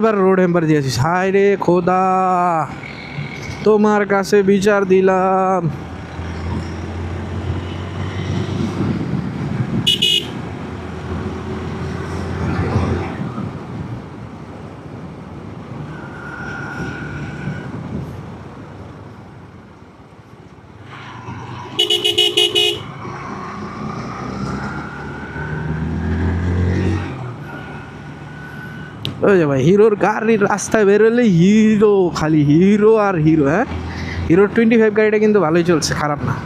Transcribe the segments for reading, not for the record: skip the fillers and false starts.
এবার road hamper দিয়েছিস, হায় রে খোদা, তোমার কাছে বিচার দিলাম। ওই যে ভাই, হিরোর গাড়ির রাস্তায় বেরোলে হিরো, খালি হিরো আর হিরো। হ্যাঁ, হিরোর 25 গাড়িটা কিন্তু ভালোই চলছে, খারাপ না।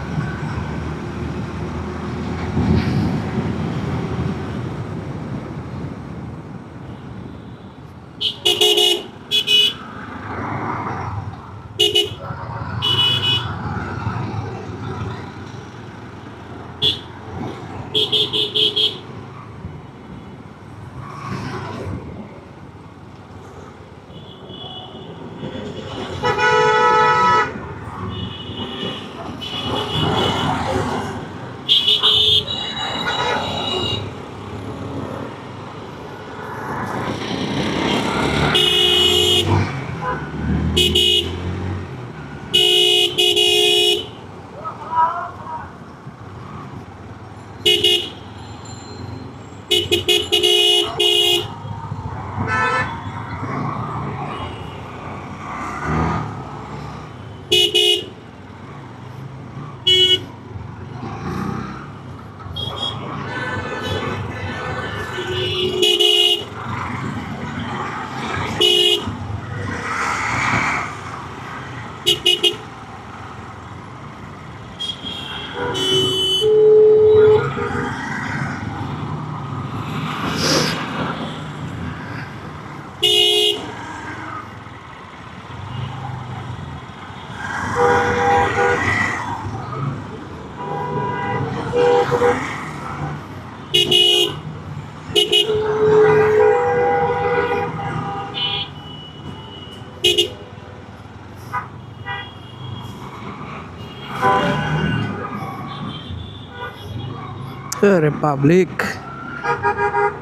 আরে পাবলিক,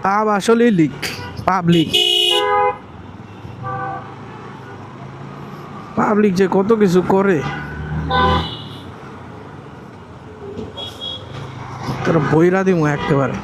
পাব আসলে লিক, পাবলিক পাবলিক যে কত কিছু করে, তোরা বইরা দিমু একেবারে।